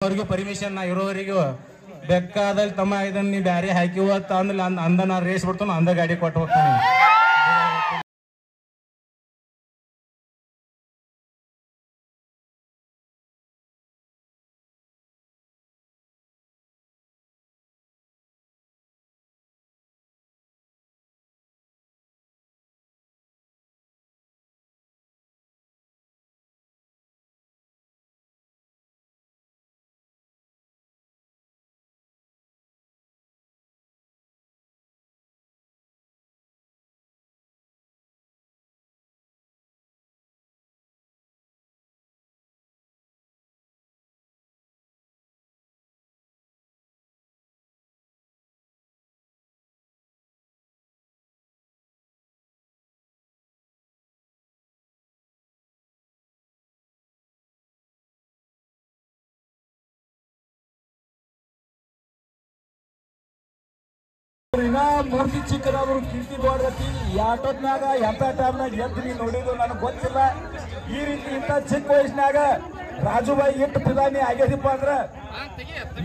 ಅವ್ರಿಗೆ ಪರ್ಮಿಷನ್ ನಾ ಇರೋವರೆಗೂ ಬೇಕಾದಲ್ಲಿ ತಮ್ಮ ಇದನ್ನ ನೀ ಬ್ಯಾರೆ ಹಾಕಿವತ್ತ ಅಂದ್ಲ ಅಂದ ನಾ ರೇಸ್ ಬಿಡ್ತಾನ ಅಂದ ಗಾಡಿ ಕೊಟ್ಟು ಹೋಗ್ತಾನೆ. ಮೂರ್ತಿ ಚಿಕ್ಕದಾದ್ರು ಕೀರ್ತಿ ದೊಡ್ಡತಿ ಯಾಟೋತ್ನಾಗ ಎಂತ ಟೈಮ್ನಾಗ ಎದ್ದು ನೀ ನೋಡಿದ್ರು ನನಗೆ ಗೊತ್ತಿಲ್ಲ. ಈ ರೀತಿ ಇಂಥ ಚಿಕ್ಕ ವಯಸ್ಸಿನಾಗ ರಾಜುಬಾಯಿ ಎಷ್ಟು ಪ್ರಧಾನಿ ಆಗ್ಯದಿಪ್ಪ ಅಂದ್ರ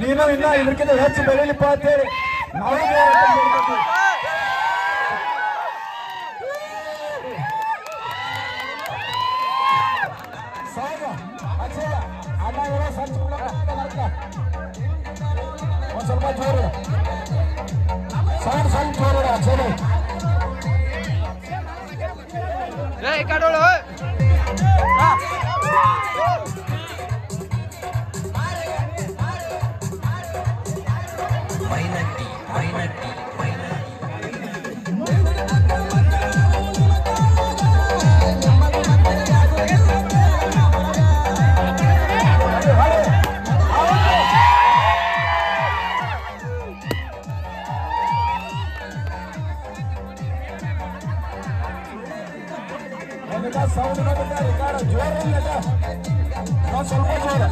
ನೀನು ಇನ್ನ ಇದಕ್ಕಿಂತ ಹೆಚ್ಚು ಬೆಳಿಲಿಪ್ಪ ಅಂತೇಳಿ ನಾವು ಒಂದ್ ಸ್ವಲ್ಪ ಜೋರು ಸಣ್ಣ ಜೋರ ಚಲೋ ಸೌಂಡ್ ಜೋರ ಸ್ವಲ್ಪ ಜೋರ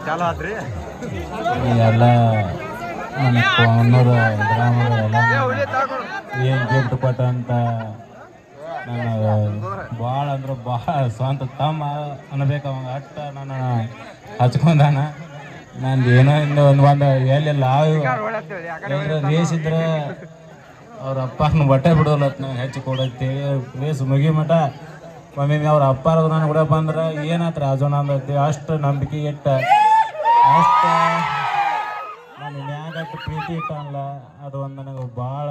ಚಾಲು ಆದ್ರಿ ಎಲ್ಲ ನನ್ನ ಫೋನರು ಗ್ರಾಮರು ಎಲ್ಲ ಏನು ಗಿಫ್ಟ್ ಕೊಟ್ಟಂತ ನನಗೆ ಭಾಳ ಅಂದ್ರೆ ಭಾಳ ಸ್ವಂತ ತಮ್ಮ ಅನ್ಬೇಕು ಅವಾಗ ಅಟ್ಟ ನನ್ನ ಹಚ್ಕೊಂಡಾನ ನಂದು ಏನೋ ಒಂದು ಎಲ್ಲಿಲ್ಲ ರೇಸ್ ಇದ್ರೆ ಅವ್ರ ಅಪ್ಪನ ಬಟ್ಟೆ ಬಿಡೋಲತ್ ನಾವು ಹೆಚ್ಚು ಕೊಡತ್ತಿ ರೇಸ್ ಮುಗಿ ಮಟ ಒಮ್ಮೆ ಅವ್ರ ಅಪ್ಪಾರ ನಾನು ಕೂಡ ಬಂದ್ರೆ ಏನಾತ್ರ ರಾಜೋಣ ಅಂದತಿ ಅಷ್ಟು ನಂಬಿಕೆ ಇಟ್ಟ ಅಷ್ಟು ನಾನು ಮ್ಯಾಗಟ್ಟು ಪ್ರೀತಿ ಇಟ್ಟಲ್ಲ ಅದು ಒಂದು ನನಗೆ ಭಾಳ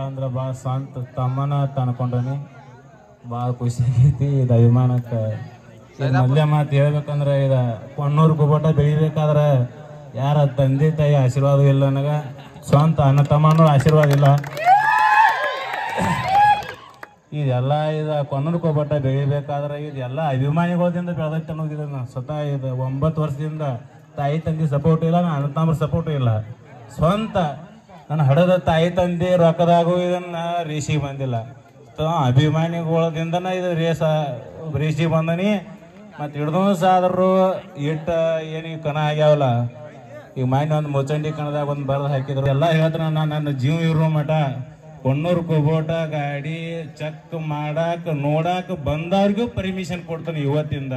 ಅಂದ್ರೆ ಭಾಳ ಸ್ವಂತ ತಮ್ಮನ ಅನ್ಕೊಂಡನಿ ಭಾಳ ಖುಷಿ ಆಗೈತಿ ಇದು ಅಭಿಮಾನಕ್ಕೆ ಮಲ್ಯ ಮಾತು ಹೇಳ್ಬೇಕಂದ್ರೆ ಇದು ಕೊಣ್ಣೂರು ಗುಬ್ಬಟ ಬೆಳಿಬೇಕಾದ್ರೆ ಯಾರ ತಂದೆ ತಾಯಿ ಆಶೀರ್ವಾದ ಇಲ್ಲ ನನಗೆ ಸ್ವಂತ ಅಣ್ಣ ತಮ್ಮನೂ ಆಶೀರ್ವಾದ ಇಲ್ಲ ಇದೆಲ್ಲ ಇದು ಕೊನ್ನೂರು ಕೊಬ್ಬಟ್ಟ ಬೆಳಿಬೇಕಾದ್ರೆ ಇದೆಲ್ಲ ಅಭಿಮಾನಿಗಳದಿಂದ ಬೆಳೆದೈತೆ ಅನ್ನೋದು ಇದನ್ನು ಸ್ವತಃ ಇದು 9 ವರ್ಷದಿಂದ ತಾಯಿ ತಂದೆ ಸಪೋರ್ಟ್ ಇಲ್ಲ, ನನ್ನ ಅಣ್ಣತಮ್ಮರ ಸಪೋರ್ಟು ಇಲ್ಲ. ಸ್ವಂತ ನನ್ನ ಹಡದ ತಾಯಿ ತಂದೆ ರೊಕ್ಕದಾಗೂ ಇದನ್ನ ರೇಸಿಗೆ ಬಂದಿಲ್ಲ. ಅಭಿಮಾನಿಗಳದಿಂದನ ಇದು ರೇಸಿಗೆ ಬಂದನಿ. ಮತ್ತು ಹಿಡ್ದು ಸಾದ್ರು ಇಟ್ಟ ಏನೀಗ ಕಣ ಆಗ್ಯಾವಲ್ಲ, ಈಗ ಮಾನ್ಯ ಒಂದು ಮುಚ್ಚಂಡಿ ಕಣದಾಗ ಒಂದು ಬರೆದು ಹಾಕಿದ್ರು. ಎಲ್ಲ ಹೇಳ್ತಾರ ನನ್ನ ಜೀವ ಇರೋ ಮಠ ಕೊನ್ನೂರು ಕುಬೋಟ ಗಾಡಿ ಚೆಕ್ ಮಾಡಾಕ ನೋಡಾಕ ಬಂದವ್ರಿಗೂ ಪರ್ಮಿಷನ್ ಕೊಡ್ತಾನೆ ಇವತ್ತಿಂದ.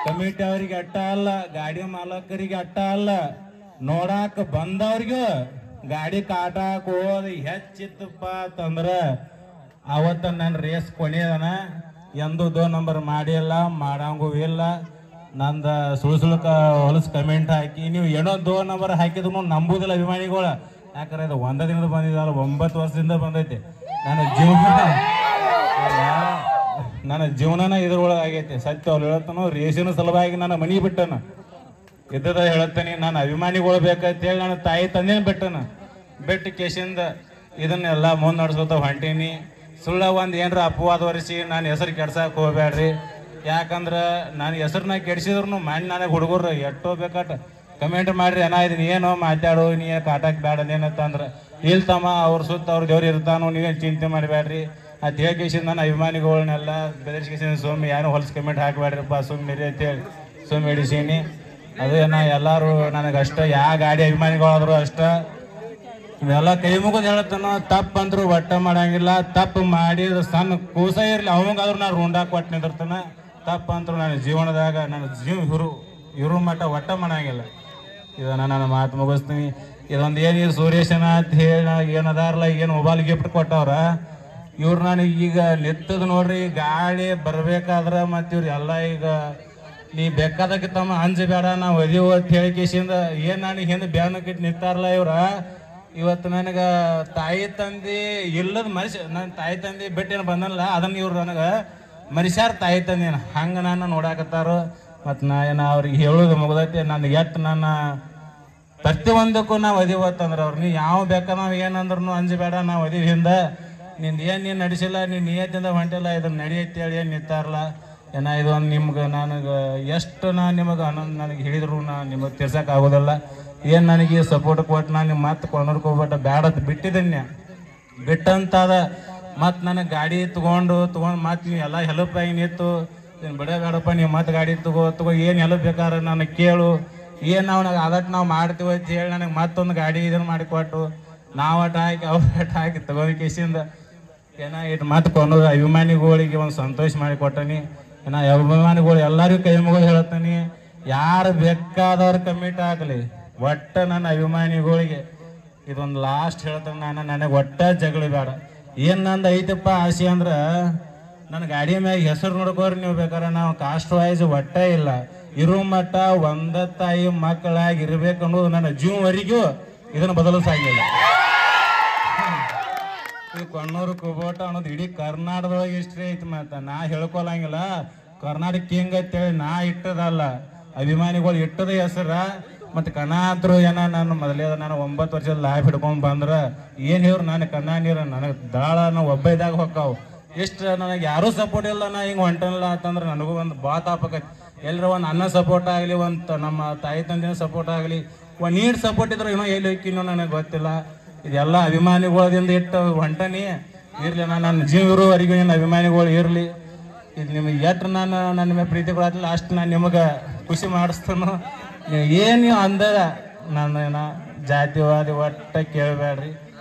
ಕಮಿಟಿ ಅವ್ರಿಗೆ ಅಟ್ಟ ಅಲ್ಲ, ಗಾಡಿ ಮಾಲಕರಿಗೆ ಅಟ್ಟ ಅಲ್ಲ, ನೋಡಾಕ ಬಂದವ್ರಿಗೂ ಗಾಡಿ ಕಾಟಾಕ ಹೋದ್ ಹೆಚ್ಚಿತ್ತಪ್ಪ ಅಂತಂದ್ರ ಅವತ್ತ ನನ್ನ ರೇಸ್ ಕೊನೆಯದನ. ಎಂದೂ 2 ನಂಬರ್ ಮಾಡಿಲ್ಲ, ಮಾಡಂಗೂ ಇಲ್ಲ. ನಂದ ಸುಳ್ಕ ಹೊಲಸು ಕಮೆಂಟ್ ಹಾಕಿ ನೀವು ಏನೋ 2 ನಂಬರ್ ಹಾಕಿದ್ರು ನಂಬುದಿಲ್ಲ ಅಭಿಮಾನಿಗಳು. ಯಾಕಂದ್ರೆ ಇದು 1 ದಿನದ ಬಂದಿದ್ದಲ್ಲ, 9 ವರ್ಷದಿಂದ ಬಂದೈತಿ. ನನ್ನ ಜೀವನನ ಇದ್ರೊಳಗೆ ಆಗೈತಿ. ಸತ್ಯ ಅವ್ರು ಹೇಳ್ತಾನು, ರೇಸಿನ ಸಲುವಾಗಿ ನನ್ನ ಮನಿ ಬಿಟ್ಟನ ಇದ್ದದ ಹೇಳ್ತಾನೆ. ನಾನು ಅಭಿಮಾನಿಗಳು ಬೇಕಂತೇಳಿ ನನ್ನ ತಾಯಿ ತಂದೇನು ಬಿಟ್ಟು ಕೇಸಿಂದ ಇದನ್ನೆಲ್ಲ ಮುಂದೆ ನಡ್ಸ್ಕೊತ ಹೊಂಟೀನಿ. ಸುಳ್ಳ ಒಂದು ಏನರ ಅಪವಾದ ಹೊರಿಸಿ ನಾನು ಹೆಸರು ಕೆಡ್ಸಕ್ಕೆ ಹೋಗ್ಬೇಡ್ರಿ. ಯಾಕಂದ್ರೆ ನಾನು ಹೆಸರನ್ನ ಕೆಡಿಸಿದ್ರು ಮಾಡಿ ನನಗೆ ಹುಡುಗರು ಎಷ್ಟೋ ಬೇಕಾಟ ಕಮೆಂಟ್ ಮಾಡ್ರಿ, ಇದೀನಿ ಏನೋ ಮಾತಾಡು, ನೀ ಕಾಟಕ್ಕೆ ಬೇಡ ಏನಂತಂದ್ರೆ ಇಲ್ಲಿ ತಮ್ಮ ಅವ್ರ ಸುತ್ತ ಅವ್ರ ದೇವ್ರು ಇರ್ತಾನೋ, ನೀವೇನು ಚಿಂತೆ ಮಾಡಬೇಡ್ರಿ ಅಂತ ಹೇಳ್ಕೇಸಿಂದ ನನ್ನ ಅಭಿಮಾನಿಗಳನ್ನೆಲ್ಲ ಬೆದರಿಸಿದ ಸುಮ್ಮನೆ ಯಾರು ಹೊಲಸು ಕಮೆಂಟ್ ಹಾಕಬೇಡ್ರಿಪ್ಪ ಸುಮ್ಮನೆ ಅಂತೇಳಿ ಸುಮ್ಮನೆ ಹಿಡಿಸೀನಿ. ಅದೇನ ಎಲ್ಲರೂ ನನಗಷ್ಟ ಯಾವ ಗಾಡಿ ಅಭಿಮಾನಿಗಳಾದ್ರು ಅಷ್ಟ ಇವೆಲ್ಲ ಕೈ ಮುಗಿದು ಹೇಳ್ತಾನೋ. ತಪ್ಪಂದ್ರು ಒಟ್ಟ ಮಾಡಂಗಿಲ್ಲ. ತಪ್ಪು ಮಾಡಿದ ಸಣ್ಣ ಕೂಸ ಇರಲಿ ಅವಂಗಾದ್ರು ನಾನು ರುಂಡಾಕ್ ಒಟ್ಟು ನಿಂದಿರ್ತಾನ. ತಪ್ಪಂತರು ನನ್ನ ಜೀವನದಾಗ ನನ್ನ ಜೀವ ಇರು ಮಟ್ಟ ಒಟ್ಟ ಮಾಡಂಗಿಲ್ಲ. ಇದನ್ನ ನನ್ನ ಮಾತು ಮುಗಿಸ್ತೀನಿ. ಇದೊಂದು ಏನು ಸುರೇಶನ ಅಂತ ಹೇಳಿ ಏನದಾರಲ್ಲ, ಏನು ಮೊಬೈಲ್ ಗಿಫ್ಟ್ ಕೊಟ್ಟವ್ರ ಇವ್ರು ನನಗೆ ಈಗ ನಿತ್ತದ ನೋಡ್ರಿ. ಗಾಡಿ ಬರ್ಬೇಕಾದ್ರ ಮತ್ತು ಇವ್ರು ಎಲ್ಲ ಈಗ ನೀ ಬೇಕಾದಕ್ಕೆ ತಮ್ಮ ಅಂಜಬೇಡ ನಾವು ಒದಿವು ಅಂತ ಹೇಳಿಕೇಸಿಂದ ಏನು ನನಗೆ ಹಿಂದೆ ಬ್ಯಾನಕ್ಕಿಟ್ಟು ನಿಂತಾರಲ್ಲ ಇವ್ರ. ಇವತ್ತು ನನಗೆ ತಾಯಿ ತಂದೆ ಇಲ್ಲದ ಮನುಷ್ಯ, ನನ್ನ ತಾಯಿ ತಂದೆ ಬಿಟ್ಟೇನು ಬಂದನಲ್ಲ ಅದನ್ನು ಇವ್ರು ನನಗೆ ಮನುಷ್ಯಾರ ತಾಯಿ ತಂದೇನ ಹಂಗೆ ನಾನು ನೋಡಾಕತ್ತಾರೋ. ಮತ್ತು ನಾ ಅವ್ರಿಗೆ ಹೇಳೋದು ಮುಗ್ದೈತಿ. ನನಗೆ ಎಟ್ಟು ನನ್ನ ಪ್ರತಿಯೊಂದಕ್ಕೂ ನಾವು ಒದಿವತ್ತಂದ್ರೆ ಅವ್ರು ನೀ ಯಾವ ಬೇಕಾ ನಾವು ಏನಂದ್ರೂ ಅಂಜಬೇಡ ನಾವು ಒದಿವಿ ಹಿಂದೆ ನಿಂದು ಏನು ನೀನು ನಡೆಸಿಲ್ಲ, ನೀನು ನಿಯತ್ತಿಂದ ಹೊಂಟಿಲ್ಲ, ಇದನ್ನು ನಡೆಯತ್ತೆ ಹೇಳಿ ಏನು ನಿಂತಾರಲ್ಲ. ಇದು ಒಂದು ನಿಮ್ಗೆ ನನಗೆ ಎಷ್ಟು ನಾನು ನಿಮಗೆ ನನಗೆ ಹೇಳಿದ್ರು ನಾನು ನಿಮಗೆ ತಿರ್ಸಕ್ಕೆ ಆಗೋದಿಲ್ಲ. ಏನು ನನಗೆ ಸಪೋರ್ಟ್ ಕೊಟ್ಟು ನಾನು ನಿಮ್ಮ ಮತ್ತೆ ಕೊಂಡ್ಕೋಬಿಟ್ಟು ಬ್ಯಾಡತ್ ಬಿಟ್ಟಿದ್ದೀನಿ ಬಿಟ್ಟಂತಾದ. ಮತ್ತು ನನಗೆ ಗಾಡಿ ತೊಗೊಂಡು ಮತ್ತೆ ನೀವು ಎಲ್ಲ ಹೆಲ್ಪ್ ಆಗಿ ನಿಂತು ಏನು ಬೇಡಪ್ಪ ನೀವು ಮತ್ತೆ ಗಾಡಿ ತಗೋ ಏನು ಹೆಲ್ಪ್ ಬೇಕಾದ್ರೆ ನನಗೆ ಕೇಳು, ಏನು ನಾವು ಅದಟ್ಟು ನಾವು ಮಾಡ್ತೀವಿ ಅಂತ ಹೇಳಿ ನನಗೆ ಮತ್ತೊಂದು ಗಾಡಿ ಇದನ್ನು ಮಾಡಿಕೊಟ್ಟು ನಾವು ಅಟ್ ಹಾಕಿ ಅವ್ರು ಹಾಕಿ ತಗೋಬೇಕಿಸಿಂದ ಇಟ್ಟು ಮತ್ತೆ ಕೊಂಡೋದು ಅಭಿಮಾನಿಗಳಿಗೆ ಒಂದು ಸಂತೋಷ ಮಾಡಿಕೊಟ್ಟನಿ. ಅಭಿಮಾನಿಗಳು ಎಲ್ಲರಿಗೂ ಕೈ ಮುಗಿದು ಹೇಳ್ತಾನೆ, ಯಾರು ಬೇಕಾದವ್ರು ಕಮಿಟ್ ಆಗಲಿ ಒಟ್ಟು ನನ್ನ ಅಭಿಮಾನಿಗಳಿಗೆ ಇದೊಂದು ಲಾಸ್ಟ್ ಹೇಳ್ತಾನೆ. ನನಗೆ ಒಟ್ಟ ಜಗಳ ಬೇಡ. ಏನು ನಂದು ಐತಪ್ಪ ಆಸೆ ಅಂದ್ರೆ ನನ್ನ ಗಾಡಿ ಮ್ಯಾಗ ಹೆಸರು ನೋಡ್ಕೋರಿ ನೀವು ಬೇಕಾದ್ರೆ ನಾವು ಕಾಸ್ಟ್ ವೈಸ್ ಒಟ್ಟ ಇಲ್ಲ, ಇರೋ ಮಟ್ಟ ಒಂದ ತಾಯಿ ಮಕ್ಕಳಾಗಿ ಇರ್ಬೇಕು ಅನ್ನೋದು ನನ್ನ ಜೀವವರೆಗೂ ಇದನ್ನು ಬದಲಿಸಾಗಿಲ್ಲ. ಈ ಕೊಣ್ಣೂರು ಕುಬೋಟ ಅನ್ನೋದು ಇಡೀ ಕರ್ನಾಟಕದೊಳಗೆ ಹಿಸ್ಟ್ರಿ ಐತಿ. ಮತ್ತು ನಾ ಹೇಳ್ಕೊಳಂಗಿಲ್ಲ, ಕರ್ನಾಟಕ ಕಿಂಗ್ ಅಂತೇಳಿ ನಾ ಇಟ್ಟದಲ್ಲ, ಅಭಿಮಾನಿಗಳು ಇಟ್ಟದ ಹೆಸರ. ಮತ್ತು ಕಣ್ಣಾದ್ರು ನಾನು ಮೊದಲೇ ನಾನು 9 ವರ್ಷದ ಲಾಯ್ ಹಿಡ್ಕೊಂಡು ಬಂದ್ರೆ ಏನು ಹೇವ್ರು ನಾನು ಕಣ್ಣ ನೀರು ನನಗೆ ದಾಳ ನಾವು ಒಬ್ಬ ಇದ್ದಾಗ ಹೊಕ್ಕಾವು. ಇಷ್ಟು ನನಗೆ ಯಾರೂ ಸಪೋರ್ಟ್ ಇಲ್ಲ, ನಾ ಹಿಂಗೆ ಹೊಂಟಲ್ಲ ಅಂತಂದ್ರೆ ನನಗೂ ಒಂದು ಭಾಳ ತಾಪಕೈತಿ. ಎಲ್ಲರೂ ಒಂದು ಅನ್ನ ಸಪೋರ್ಟ್ ಆಗಲಿ, ಒಂದು ನಮ್ಮ ತಾಯಿ ತಂದೆಯ ಸಪೋರ್ಟ್ ಆಗಲಿ, ಒಂದು ನೀರು ಸಪೋರ್ಟ್ ಇದ್ರೆ ಏನೋ ಎಲ್ಲಿ ಹೋಗ್ತೀನೋ ನನಗೆ ಗೊತ್ತಿಲ್ಲ. ಇದೆಲ್ಲ ಅಭಿಮಾನಿಗಳದಿಂದ ಇಟ್ಟು ಹೊಂಟನಿ ಇರಲಿ. ನನ್ನ ಜೀವ ಇರೋವರೆಗೂ ಏನು ಅಭಿಮಾನಿಗಳು ಇರಲಿ. ಇದು ನಿಮಗೆ ಎಷ್ಟು ನಾನು ನನ್ನ ಮೇಲೆ ಪ್ರೀತಿ ಕೊಡತ್ತಿಲ್ಲ ಅಷ್ಟು ನಾನು ನಿಮಗೆ ಖುಷಿ ಮಾಡಿಸ್ತಾನೋ. ಏನು ನೀವು ಅಂದದ ನನ್ನ ಜಾತಿವಾದಿ ಒಟ್ಟ ಕೇಳಬೇಡ್ರಿ.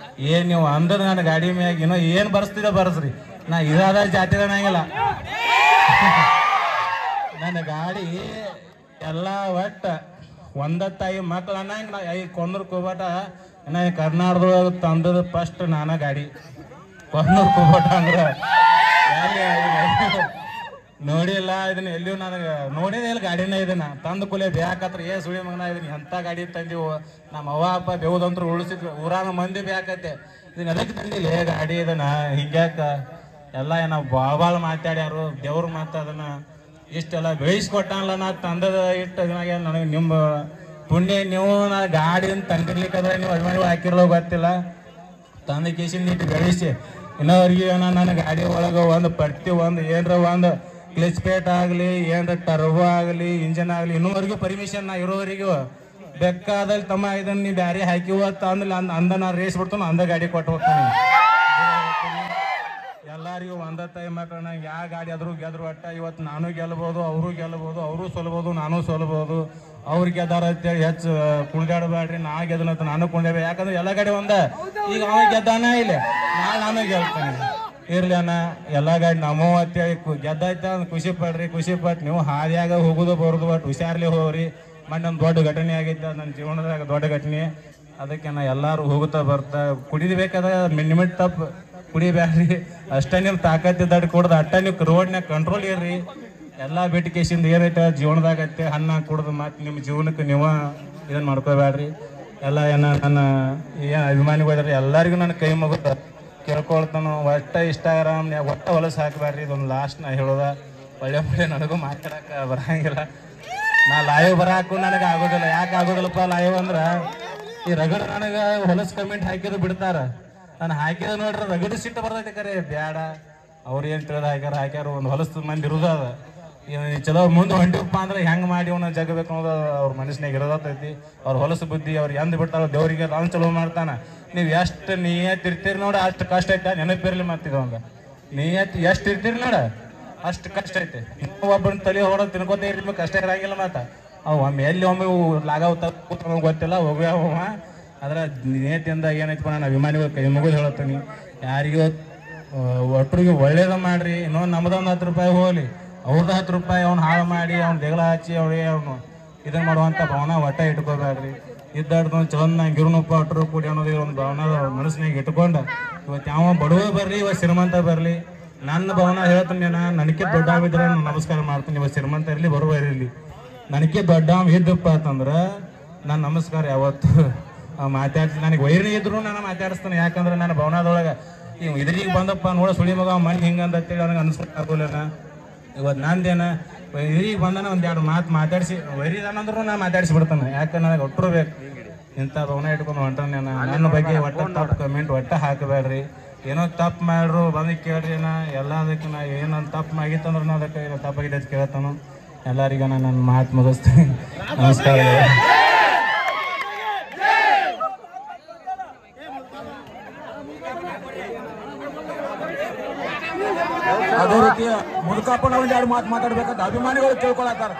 ಏನು ನೀವು ಅಂದ್ರೆ ನನ್ನ ಗಾಡಿ ಮ್ಯಾಗ ಏನೋ ಏನು ಬರ್ಸ್ತಿದ ಬರ್ಸ್ರಿ, ನಾ ಇದಾದ ಜಾತಿದ ನಂಗಿಲ್ಲ. ನನ್ನ ಗಾಡಿ ಎಲ್ಲ ಒಟ್ಟ ಒಂದ ತಾಯಿ ಮಕ್ಳು ಅನ್ನಂಗೆ ನಾ ಕೊಂದೂರು ಕುಬೋಟ ಕರ್ನಾಟಕದೊಳಗೆ ತಂದದ ಫಸ್ಟ್ ನಾನ ಗಾಡಿ. ಕೊಂದೂರು ಕುಬೋಟ ಅಂದ್ರೆ ನೋಡಿಲ್ಲ, ಇದನ್ನ ಎಲ್ಲಿಯೂ ನನಗೆ ನೋಡಿದೆ ಇಲ್ಲ ಗಾಡಿನ. ಇದನ್ನ ತಂದು ಕೂಲೆ ಬ್ಯಾಕತ್ರ ಸುಳಿ ಮಗನ ಇದನ್ನ ಎಂಥ ಗಾಡಿ ತಂದಿವು. ನಮ್ಮ ಅವ್ವ ಅಪ್ಪ ಬೇವುದಂತ್ರು ಉಳಿಸಿದ್ವಿ, ಊರಾಗ ಮಂದಿ ಬ್ಯಾಕತ್ತೆ. ಇದನ್ನ ಅದಕ್ಕೆ ತಂದಿಲ್ಲ ಗಾಡಿ. ಇದನ್ನ ಹಿಂಗ್ಯಾಕ ಎಲ್ಲ ನಾವು ಭಾಳ ಮಾತಾಡ್ಯಾರು, ದೇವ್ರ ಮಾತು ಅದನ್ನ ಇಷ್ಟೆಲ್ಲ ಬೆಳೆಸ್ಕೊಟ್ಟಲ್ಲ. ನಾ ತಂದದ ಇಟ್ಟು ಇದನ್ನಾಗ ನನಗೆ ನಿಮ್ಮ ಪುಣ್ಯ. ನೀವು ನಾ ಗಾಡಿನ ತಂದಿರ್ಲಿಕ್ಕಂದ್ರೆ ನೀವು ಅಭಿಮಾನಿಗಳು ಹಾಕಿರಲೋ ಗೊತ್ತಿಲ್ಲ. ತಂದ ಕೇಸಿಂದ ಇಟ್ಟು ಬೆಳೆಸಿ ಇನ್ನೋರಿಗೆ ನನ್ನ ಗಾಡಿ ಒಳಗೆ ಒಂದು ಪ್ರತಿ ಒಂದು ಏನರ ಒಂದು ಕ್ಲಚ್ ಪ್ಲೇಟ್ ಆಗಲಿ ಏನರ ಟರ್ಬೋ ಆಗಲಿ ಇಂಜನ್ ಆಗಲಿ ಇನ್ನೂವರೆಗೂ ಪರ್ಮಿಷನ್ ನಾ ಇರೋವರೆಗೂ ಬೇಕಾದಲ್ಲಿ ತಮ್ಮ ಇದನ್ನ ನೀ ಬ್ಯಾರೆ ಹಾಕಿ ಹೋಗ್ತ ಅಂದ್ಲಿ ಅಂದ ನಾ ರೇಸ್ ಬಿಡ್ತಾನ ಅಂದ ಗಾಡಿ ಕೊಟ್ಟು ಹೋಗ್ತಾನೆ. ಎಲ್ಲರಿಗೂ ಒಂದ ತಾಯಿ ಮಕ್ಕಳನ್ನ ಯಾವ ಗಾಡಿ ಆದ್ರೂ ಗೆದ್ರು ಒಟ್ಟ ಇವತ್ತು ನಾನು ಗೆಲ್ಬೋದು, ಅವರು ಗೆಲ್ಬೋದು, ಅವರು ಸೋಲ್ಬೋದು, ನಾನು ಸೋಲ್ಬೋದು. ಅವ್ರಿಗೆ ಗೆದ್ದಾರ ಅಂತೇಳಿ ಹೆಚ್ಚು ಕುಣಿದಾಡಬೇಡ್ರಿ. ನಾ ಗೆದ್ದನಂತ ನಾನು ಕುಣಿದೇವೆ, ಯಾಕಂದ್ರೆ ಎಲ್ಲ ಗಾಡಿ ಒಂದ. ಈಗ ಅವ ಗೆದ್ದಾನ ಇಲ್ಲ, ನಾನು ಗೆಲ್ತೇನೆ ಇರ್ಲಿ ಅಣ್ಣ. ಎಲ್ಲ ಗಾಡಿ ನಮ್ಮವ ಅಂತೇಳಿ ಗೆದ್ದಾಯ್ತ ಖುಷಿ ಪಡ್ರಿ. ಖುಷಿ ಪಟ್ಟು ನೀವು ಹಾದಿಯಾಗ ಹೋಗುದು ಬರೋದು ಒಟ್ಟು ಹುಷಾರ್ಲಿ ಹೋಗ್ರಿ. ಮೊನ್ನೆ ಒಂದು ದೊಡ್ಡ ಘಟನೆ ಆಗಿತ್ತು ನನ್ನ ಜೀವನದಾಗ, ದೊಡ್ಡ ಘಟನೆ. ಅದಕ್ಕೆ ನಾ ಎಲ್ಲರೂ ಹೋಗುತ್ತಾ ಬರ್ತಾ ಕುಡಿಬೇಕಾದ್ರೆ ನಿಮಿಟ್ ತಪ್ಪು ಕುಡಿಬ್ಯಾಡ್ರಿ. ಅಷ್ಟೇ ನೀವು ತಾಕತ್ತಿದ್ದಾಡಿ ಕೊಡ್ದು ಅಟ್ಟ ನೀವು ರೋಡ್ನಾಗ ಕಂಟ್ರೋಲ್ ಇರ್ರಿ. ಎಲ್ಲ ಬಿಟ್ಟು ಕೇಸಿಂದ ಏನೈತೆ ಜೀವನದಾಗೈತೆ ಹಣ್ಣ ಕುಡ್ದು ಮತ್ತೆ ನಿಮ್ಮ ಜೀವನಕ್ಕೆ ನೀವು ಇದನ್ನು ಮಾಡ್ಕೋಬೇಡ್ರಿ. ಎಲ್ಲ ನನ್ನ ಏನು ಅಭಿಮಾನಿಗಳಿದ್ರೆ ಎಲ್ಲರಿಗೂ ನನ್ನ ಕೈ ಮುಗಿದ ಕೇಳ್ಕೊಳ್ತಾನು. ಒಟ್ಟ ಇನ್ಸ್ಟಾಗ್ರಾಮ್ನ್ಯಾಗ ಒಟ್ಟ ಹೊಲಸು ಹಾಕಬೇಡ್ರಿ. ಇದೊಂದು ಲಾಸ್ಟ್ ನಾ ಹೇಳೋದ. ಒಳ್ಳೆ ನನಗೂ ಮಾತಾಡಕ್ಕೆ ಬರಂಗಿಲ್ಲ. ನಾ ಲೈವ್ ಬರಾಕು ನನಗೆ ಆಗೋದಿಲ್ಲ. ಯಾಕೆ ಆಗೋದಿಲ್ಲಪ್ಪ ಲೈವ್ ಅಂದ್ರೆ ಈ ರಗಡ್ ನನಗೆ ಹೊಲಸು ಕಮೆಂಟ್ ಹಾಕಿದ್ರು ಬಿಡ್ತಾರ. ನಾನು ಹಾಕಿದ ನೋಡ್ರಿ ರಗಡ್ ಸಿಟ್ಟು ಬರ್ತೈತಿ. ಕರೆ ಬ್ಯಾಡ, ಅವ್ರು ಏನು ತಿಳಿದ ಹಾಕ್ಯಾರ ಒಂದು ಹೊಲಸು ಮಂದಿ ಇರೋದು ಅದ. ಚಲೋ ಮುಂದೆ ಹೊಂಟಿವಪ್ಪ ಅಂದ್ರೆ ಹೆಂಗೆ ಮಾಡಿ ಅವನ್ನ ಜಗಬೇಕು ಅನ್ನೋದು ಅವ್ರ ಮನಸ್ಸಿನಾಗ ಇರೋದೈತಿ. ಅವ್ರ ಹೊಲಸು ಬುದ್ಧಿ ಅವ್ರು ಎಂದ್ ಬಿಡ್ತಾರ. ದೇವ್ರಿಗೆ ನಾನು ಚಲೋ ಮಾಡ್ತಾನ. ನೀವು ಎಷ್ಟು ನಿಯತ್ ಇರ್ತೀರಿ ನೋಡ ಅಷ್ಟು ಕಷ್ಟ ಐತೆ. ನೆನಪಿರ್ಲಿ ಮತ್ತಿದವಂಗ ನಿಯತ್ ಎಷ್ಟು ಇರ್ತೀರಿ ನೋಡ ಅಷ್ಟು ಕಷ್ಟ ಐತೆ. ಒಬ್ಬನ ತಲೆ ಹೊಡೋದು ತಿನ್ಕೋತ ಇರ್ಬೇಕು, ಕಷ್ಟ ಇರಂಗಿಲ್ಲ. ಮತ್ತೆ ಅವು ಒಮ್ಮೆ ಎಲ್ಲಿ ಒಮ್ಮೆ ಲಾಗ ಗೊತ್ತಿಲ್ಲ ಹೋಗ್ಯಾವ. ಆದ್ರೆ ನಿಯತಿಯಿಂದ ಏನೈತಪ್ಪ, ನಾನು ಅಭಿಮಾನಿಗಳು ಕೈ ಮುಗಿದು ಹೇಳತ್ತೀನಿ. ಯಾರಿಗೂ ಒಟ್ಟರಿಗೆ ಒಳ್ಳೇದ ಮಾಡ್ರಿ. ಇನ್ನೊಂದು ನಮ್ದೊಂದು 10 ರೂಪಾಯಿ ಹೋಗ್ಲಿ, ಅವ್ರದ್ದು 10 ರೂಪಾಯಿ ಅವ್ನು ಹಾಳು ಮಾಡಿ ಅವ್ನು ದೇಗಳ ಹಚ್ಚಿ ಅವ್ರಿಗೆ ಅವನು ಇದನ್ನು ಮಾಡುವಂಥ ಭಾವನ ಒಟ್ಟ ಇಟ್ಕೋಬೇಡ್ರಿ. ಇದ್ದಾಡ್ದು ಚಂದ ಗಿರುನಪ್ಪ ಒಟ್ಟರು ಕೂಡಿ ಅನ್ನೋದು ಒಂದು ಭಾವನ ಮನಸ್ಸಿನಾಗ ಇಟ್ಕೊಂಡು ಇವತ್ತು ಯಾವ ಬಡವ ಬರ್ರಿ, ಇವತ್ತು ಶ್ರೀಮಂತ ಬರಲಿ, ನನ್ನ ಭಾವನ ಹೇಳ್ತೀನಿ. ನಾನು ನನಗೆ ದೊಡ್ಡ ಆಗಿದ್ರೆ ನಾನು ನಮಸ್ಕಾರ ಮಾಡ್ತೀನಿ. ಇವತ್ತು ಶ್ರೀಮಂತ ಇರಲಿ ಬರುವ ಇರಲಿ, ನನಗೆ ದೊಡ್ಡ ಇದ್ದಪ್ಪ ಅಂತಂದ್ರೆ ನಾನು ನಮಸ್ಕಾರ ಯಾವತ್ತು ಮಾತಾಡ್ತೀನಿ. ನನಗೆ ವೈರಿ ಇದ್ರು ನಾನು ಮಾತಾಡಿಸ್ತಾನೆ. ಯಾಕಂದ್ರೆ ನನ್ನ ಭವನದೊಳಗೆ ಇವ್ ಇದ್ರಿಗೆ ಬಂದಪ್ಪ ನೋಡ ಸುಳಿ ಮಗ ಮಣ್ಣು ಹಿಂಗೆ ಅಂತೇಳಿ ನನಗೆ ಅನ್ಸ್ಕೊಲ್ಲ. ಇವತ್ತು ನಂದೇನ ಇದ್ರಿಗೆ ಬಂದಾನ ಒಂದೆರಡು ಮಾತಾಡಿಸಿ ವೈರಿದಾನಂದ್ರೂ ನಾನು ಮಾತಾಡಿಸಿ ಬಿಡ್ತಾನೆ. ಯಾಕಂದ್ರೆ ನನಗೆ ಒಟ್ಟರು ಬೇಕು. ಇಂಥ ಭವನ ಇಟ್ಕೊಂಡು ಹೊಂಟಾನೆ. ನನ್ನ ಬಗ್ಗೆ ಒಟ್ಟು ತಪ್ಪು ಕಮೆಂಟ್ ಒಟ್ಟ ಹಾಕಬೇಡ್ರಿ. ಏನೋ ತಪ್ಪು ಮಾಡ್ರು ಬಂದು ಕೇಳ್ರಿ. ಎಲ್ಲದಕ್ಕೆ ನಾ ಏನೊಂದು ತಪ್ಪು ಆಗಿತ್ತಂದ್ರೆ ನಾ ಅದಕ್ಕೆ ತಪ್ಪಾಗಿದೆ ಅಂತ ಕೇಳ್ತಾನು. ಎಲ್ಲರಿಗೂ ನಾನು ನನ್ನ ಮಾತು ಮುಗಿಸ್ತೀನಿ. ನಮಸ್ಕಾರ. ಅದೇ ರೀತಿ ಮುದುಕಪ್ಪನ ಒಂದೆರಡು ಮಾತು ಮಾತಾಡ್ಬೇಕಂತ ಅಭಿಮಾನಿಗಳು ಕೇಳ್ಕೊಳತ್ತಾರ.